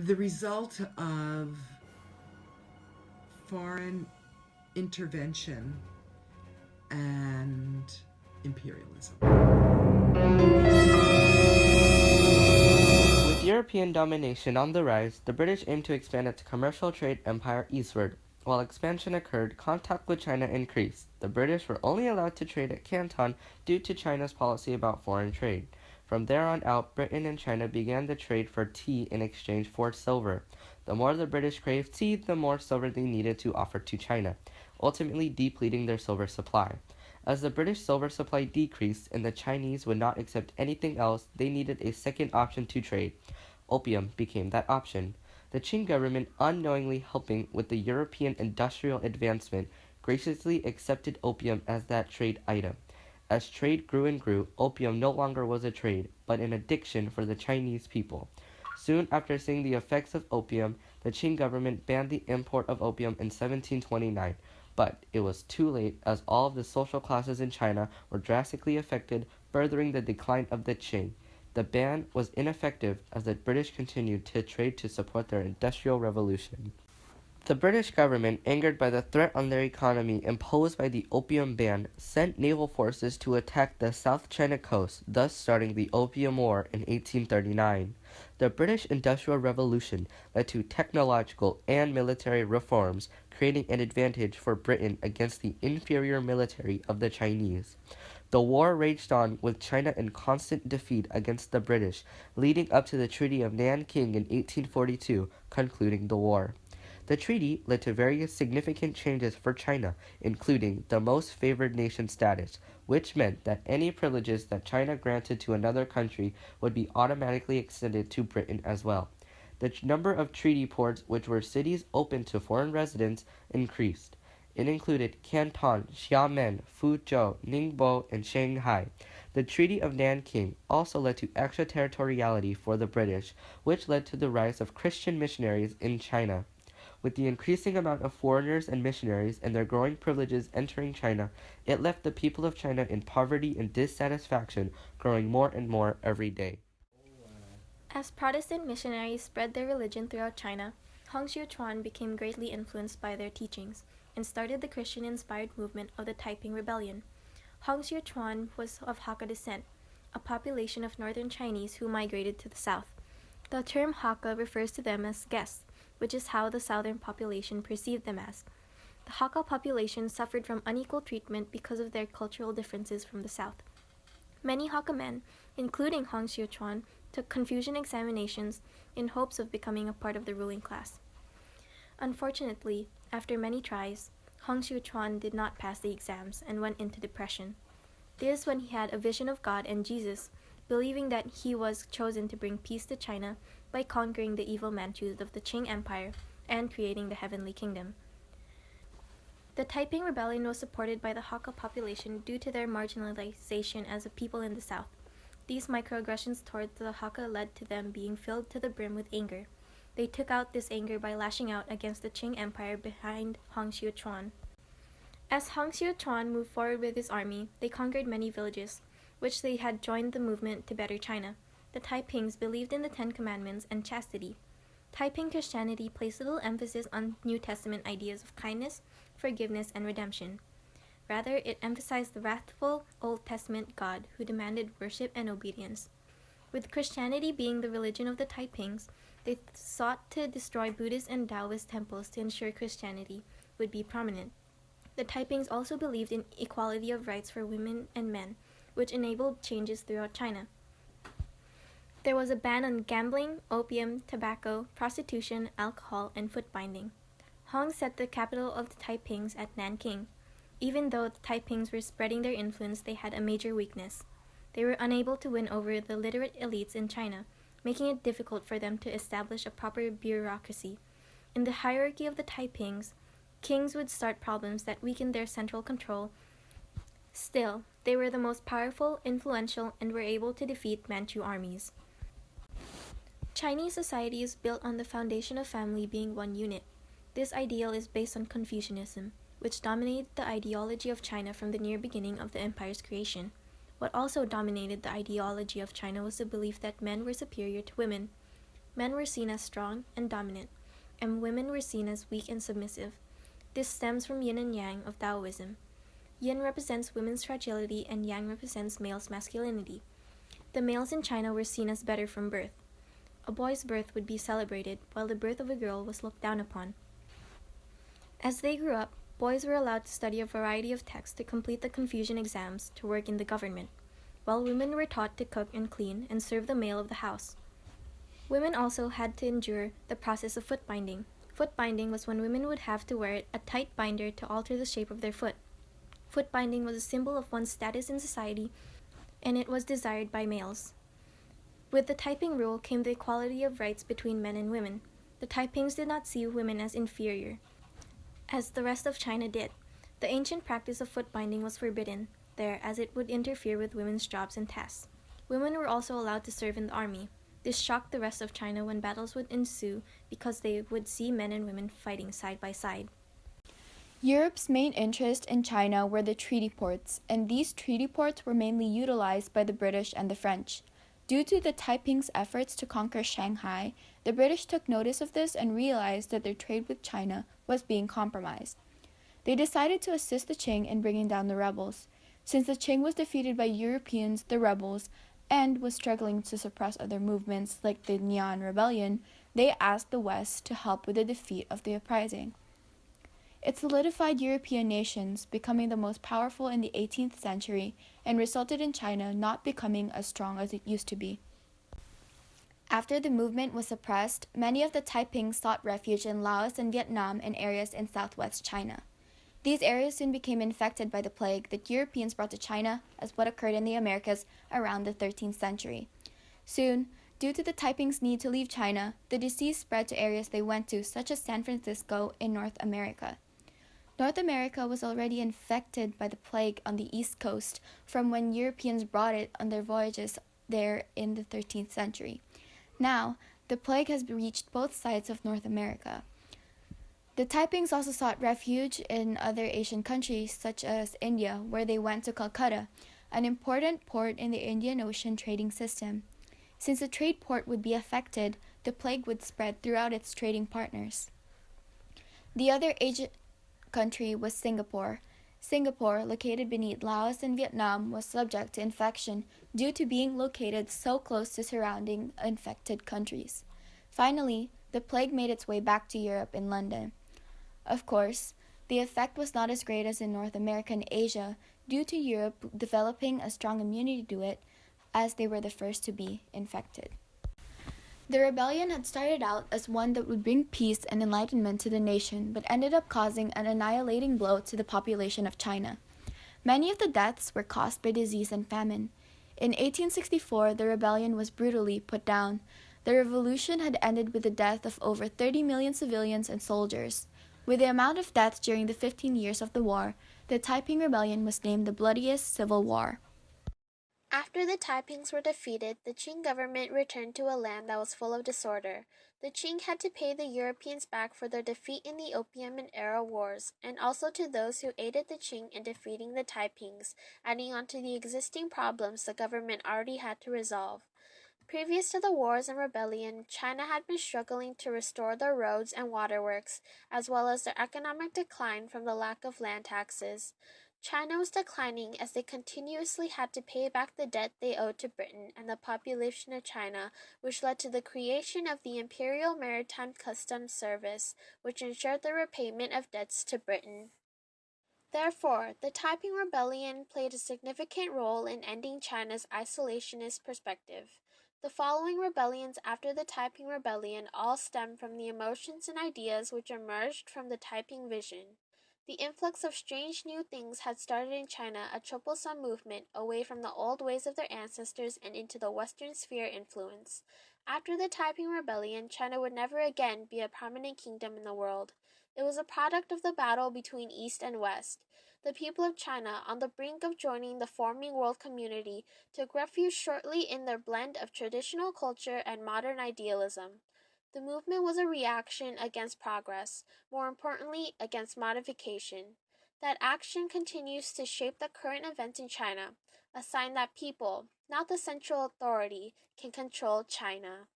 the result of foreign intervention and imperialism. With European domination on the rise, the British aimed to expand its commercial trade empire eastward. While expansion occurred, contact with China increased. The British were only allowed to trade at Canton due to China's policy about foreign trade. From there on out, Britain and China began the trade for tea in exchange for silver. The more the British craved tea, the more silver they needed to offer to China, ultimately depleting their silver supply. As the British silver supply decreased and the Chinese would not accept anything else, they needed a second option to trade. Opium became that option. The Qing government, unknowingly helping with the European industrial advancement, graciously accepted opium as that trade item. As trade grew and grew, opium no longer was a trade, but an addiction for the Chinese people. Soon after seeing the effects of opium, the Qing government banned the import of opium in 1729. But it was too late, as all of the social classes in China were drastically affected, furthering the decline of the Qing. The ban was ineffective as the British continued to trade to support their industrial revolution. The British government, angered by the threat on their economy imposed by the opium ban, sent naval forces to attack the South China coast, thus starting the Opium War in 1839. The British Industrial Revolution led to technological and military reforms, creating an advantage for Britain against the inferior military of the Chinese. The war raged on, with China in constant defeat against the British, leading up to the Treaty of Nanking in 1842, concluding the war. The treaty led to various significant changes for China, including the most favored nation status, which meant that any privileges that China granted to another country would be automatically extended to Britain as well. The number of treaty ports, which were cities open to foreign residents, increased. It included Canton, Xiamen, Fuzhou, Ningbo, and Shanghai. The Treaty of Nanking also led to extraterritoriality for the British, which led to the rise of Christian missionaries in China. With the increasing amount of foreigners and missionaries and their growing privileges entering China, it left the people of China in poverty and dissatisfaction, growing more and more every day. As Protestant missionaries spread their religion throughout China, Hong Xiuquan became greatly influenced by their teachings and started the Christian-inspired movement of the Taiping Rebellion. Hong Xiuquan was of Hakka descent, a population of northern Chinese who migrated to the south. The term Hakka refers to them as guests, which is how the southern population perceived them as. The Hakka population suffered from unequal treatment because of their cultural differences from the south. Many Hakka men, including Hong Xiuquan, took Confucian examinations in hopes of becoming a part of the ruling class. Unfortunately, after many tries, Hong Xiuquan did not pass the exams and went into depression. This when he had a vision of God and Jesus, believing that he was chosen to bring peace to China by conquering the evil Manchus of the Qing Empire and creating the Heavenly Kingdom. The Taiping Rebellion was supported by the Hakka population due to their marginalization as a people in the south. These microaggressions toward the Hakka led to them being filled to the brim with anger. They took out this anger by lashing out against the Qing Empire behind Hong Xiuquan. As Hong Xiuquan moved forward with his army, they conquered many villages, which they had joined the movement to better China. The Taipings believed in the Ten Commandments and chastity. Taiping Christianity placed little emphasis on New Testament ideas of kindness, forgiveness, and redemption. Rather, it emphasized the wrathful Old Testament God who demanded worship and obedience. With Christianity being the religion of the Taipings, they sought to destroy Buddhist and Taoist temples to ensure Christianity would be prominent. The Taipings also believed in equality of rights for women and men, which enabled changes throughout China. There was a ban on gambling, opium, tobacco, prostitution, alcohol, and foot binding. Hong set the capital of the Taipings at Nanking. Even though the Taipings were spreading their influence, they had a major weakness. They were unable to win over the literate elites in China, making it difficult for them to establish a proper bureaucracy. In the hierarchy of the Taipings, kings would start problems that weakened their central control. Still, they were the most powerful, influential, and were able to defeat Manchu armies. Chinese society is built on the foundation of family being one unit. This ideal is based on Confucianism, which dominated the ideology of China from the near beginning of the empire's creation. What also dominated the ideology of China was the belief that men were superior to women. Men were seen as strong and dominant, and women were seen as weak and submissive. This stems from yin and yang of Taoism. Yin represents women's fragility and yang represents male's masculinity. The males in China were seen as better from birth. A boy's birth would be celebrated, while the birth of a girl was looked down upon. As they grew up, boys were allowed to study a variety of texts to complete the Confucian exams to work in the government, while women were taught to cook and clean and serve the male of the house. Women also had to endure the process of foot binding. Foot binding was when women would have to wear a tight binder to alter the shape of their foot. Foot binding was a symbol of one's status in society, and it was desired by males. With the Taiping rule came the equality of rights between men and women. The Taipings did not see women as inferior, as the rest of China did. The ancient practice of foot binding was forbidden there, as it would interfere with women's jobs and tasks. Women were also allowed to serve in the army. This shocked the rest of China when battles would ensue because they would see men and women fighting side by side. Europe's main interest in China were the treaty ports, and these treaty ports were mainly utilized by the British and the French. Due to the Taiping's efforts to conquer Shanghai, the British took notice of this and realized that their trade with China was being compromised. They decided to assist the Qing in bringing down the rebels. Since the Qing was defeated by Europeans, the rebels, and was struggling to suppress other movements like the Neon Rebellion, they asked the West to help with the defeat of the uprising. It solidified European nations, becoming the most powerful in the 18th century, and resulted in China not becoming as strong as it used to be. After the movement was suppressed, many of the Taiping sought refuge in Laos and Vietnam and areas in southwest China. These areas soon became infected by the plague that Europeans brought to China, as what occurred in the Americas around the 13th century. Soon, due to the Taiping's need to leave China, the disease spread to areas they went to, such as San Francisco in North America. North America was already infected by the plague on the East Coast from when Europeans brought it on their voyages there in the 13th century. Now, the plague has reached both sides of North America. The Taipings also sought refuge in other Asian countries, such as India, where they went to Calcutta, an important port in the Indian Ocean trading system. Since the trade port would be affected, the plague would spread throughout its trading partners. The other Asian country was Singapore. Singapore, located beneath Laos and Vietnam, was subject to infection due to being located so close to surrounding infected countries. Finally, the plague made its way back to Europe in London. Of course, the effect was not as great as in North America and Asia due to Europe developing a strong immunity to it, as they were the first to be infected. The rebellion had started out as one that would bring peace and enlightenment to the nation, but ended up causing an annihilating blow to the population of China. Many of the deaths were caused by disease and famine. In 1864, the rebellion was brutally put down. The revolution had ended with the death of over 30 million civilians and soldiers. With the amount of deaths during the 15 years of the war, the Taiping Rebellion was named the bloodiest civil war. After the Taipings were defeated, the Qing government returned to a land that was full of disorder. The Qing had to pay the Europeans back for their defeat in the Opium and Era Wars, and also to those who aided the Qing in defeating the Taipings, adding on to the existing problems the government already had to resolve. Previous to the wars and rebellion, China had been struggling to restore their roads and waterworks, as well as their economic decline from the lack of land taxes. China was declining as they continuously had to pay back the debt they owed to Britain and the population of China, which led to the creation of the Imperial Maritime Customs Service, which ensured the repayment of debts to Britain. Therefore, the Taiping Rebellion played a significant role in ending China's isolationist perspective. The following rebellions after the Taiping Rebellion all stem from the emotions and ideas which emerged from the Taiping vision. The influx of strange new things had started in China a troublesome movement away from the old ways of their ancestors and into the Western sphere influence. After the Taiping Rebellion, China would never again be a prominent kingdom in the world. It was a product of the battle between East and West. The people of China, on the brink of joining the forming world community, took refuge shortly in their blend of traditional culture and modern idealism. The movement was a reaction against progress, more importantly, against modification. That action continues to shape the current events in China, a sign that people, not the central authority, can control China.